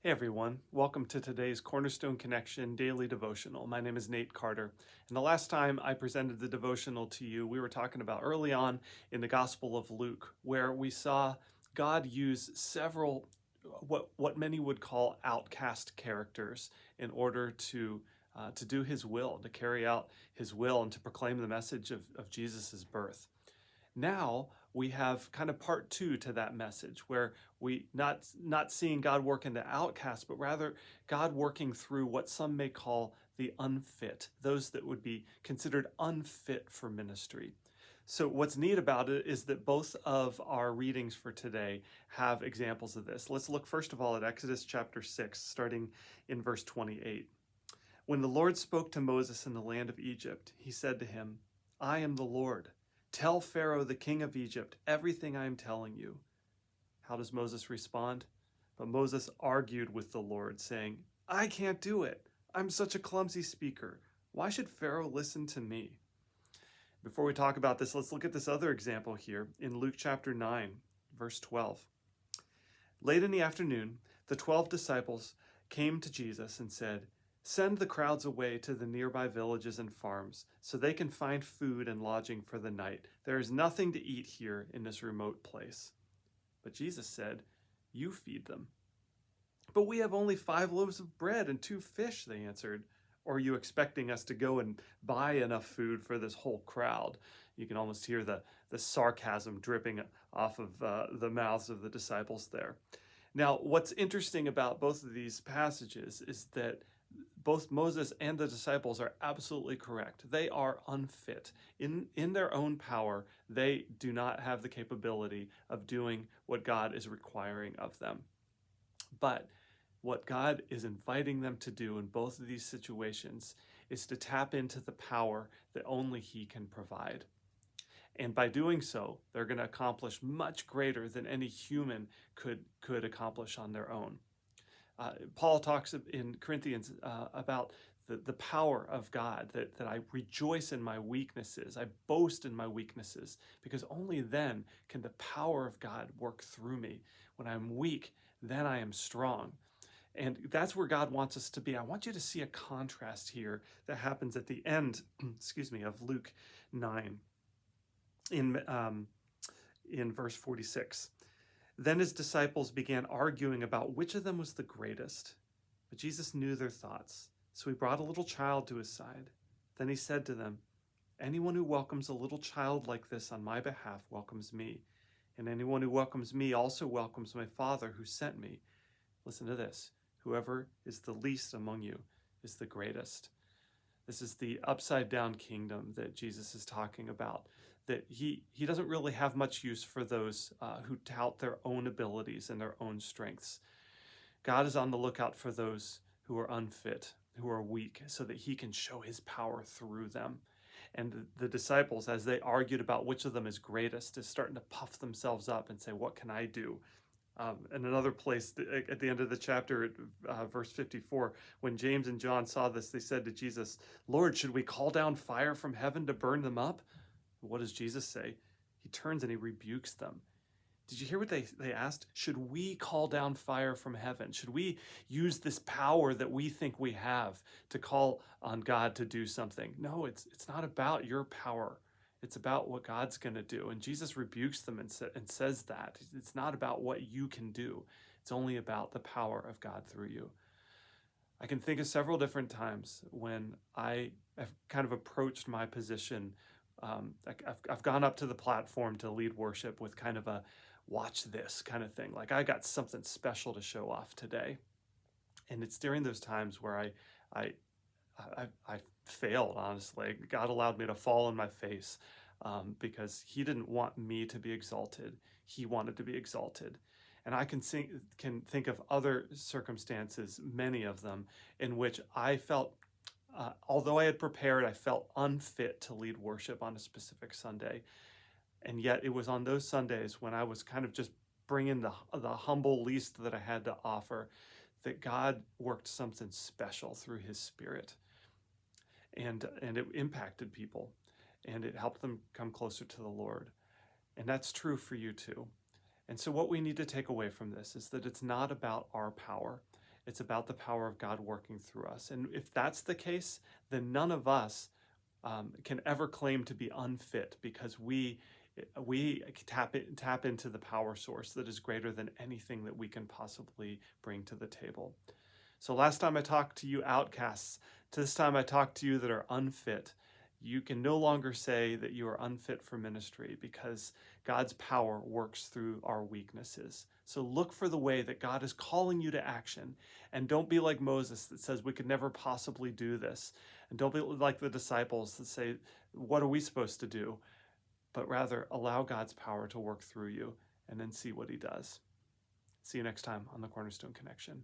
Hey everyone, welcome to today's Cornerstone Connection Daily Devotional. My name is Nate Carter, and the last time I presented the devotional to you, we were talking about early on in the Gospel of Luke, where we saw God use several what many would call outcast characters in order to do His will, to carry out His will, and to proclaim the message of Jesus' birth. Now we have kind of part two to that message, where we not seeing God work in the outcast, but rather God working through what some may call the unfit, those that would be considered unfit for ministry. So what's neat about it is that both of our readings for today have examples of this. Let's look first of all at Exodus chapter 6, starting in verse 28. When the Lord spoke to Moses in the land of Egypt, he said to him, "I am the Lord. Tell Pharaoh, the king of Egypt, everything I am telling you." How does Moses respond? But Moses argued with the Lord, saying, "I can't do it. I'm such a clumsy speaker. Why should Pharaoh listen to me?" Before we talk about this, let's look at this other example here in Luke chapter 9, verse 12. Late in the afternoon, the 12 disciples came to Jesus and said, "Send the crowds away to the nearby villages and farms so they can find food and lodging for the night. There is nothing to eat here in this remote place." But Jesus said, "You feed them." "But we have only 5 loaves of bread and 2 fish," they answered. "Or are you expecting us to go and buy enough food for this whole crowd?" You can almost hear the sarcasm dripping off of the mouths of the disciples there. Now, what's interesting about both of these passages is that both Moses and the disciples are absolutely correct. They are unfit. In their own power, they do not have the capability of doing what God is requiring of them. But what God is inviting them to do in both of these situations is to tap into the power that only He can provide. And by doing so, they're going to accomplish much greater than any human could accomplish on their own. Paul talks in Corinthians about the power of God, that I rejoice in my weaknesses, I boast in my weaknesses, because only then can the power of God work through me. When I'm weak, then I am strong. And that's where God wants us to be. I want you to see a contrast here that happens at the end, of Luke 9 in verse 46. Then his disciples began arguing about which of them was the greatest. But Jesus knew their thoughts, so he brought a little child to his side. Then he said to them, "Anyone who welcomes a little child like this on my behalf welcomes me. And anyone who welcomes me also welcomes my Father who sent me." Listen to this. "Whoever is the least among you is the greatest." This is the upside down kingdom that Jesus is talking about, that he doesn't really have much use for those who tout their own abilities and their own strengths. God is on the lookout for those who are unfit, who are weak, so that he can show his power through them. And the disciples, as they argued about which of them is greatest, is starting to puff themselves up and say, "What can I do?" In another place at the end of the chapter, verse 54, when James and John saw this, they said to Jesus, "Lord, should we call down fire from heaven to burn them up?" What does Jesus say? He turns and he rebukes them. Did you hear what they asked? Should we call down fire from heaven? Should we use this power that we think we have to call on God to do something? No, it's not about your power. It's about what God's going to do. And Jesus rebukes them and says that. It's not about what you can do. It's only about the power of God through you. I can think of several different times when I have kind of approached my position. I've gone up to the platform to lead worship with kind of a watch this kind of thing. Like, I got something special to show off today. And it's during those times where I failed, honestly. God allowed me to fall on my face because he didn't want me to be exalted. He wanted to be exalted. And I can think of other circumstances, many of them, in which I felt, although I had prepared, I felt unfit to lead worship on a specific Sunday. And yet it was on those Sundays when I was kind of just bringing the humble least that I had to offer, that God worked something special through his Spirit. And it impacted people, and it helped them come closer to the Lord. And that's true for you too. And so what we need to take away from this is that it's not about our power. It's about the power of God working through us. And if that's the case, then none of us can ever claim to be unfit, because we tap into the power source that is greater than anything that we can possibly bring to the table. So last time I talked to you outcasts, this time I talk to you that are unfit. You can no longer say that you are unfit for ministry, because God's power works through our weaknesses. So look for the way that God is calling you to action, and don't be like Moses that says we could never possibly do this. And don't be like the disciples that say, what are we supposed to do? But rather allow God's power to work through you, and then see what he does. See you next time on the Cornerstone Connection.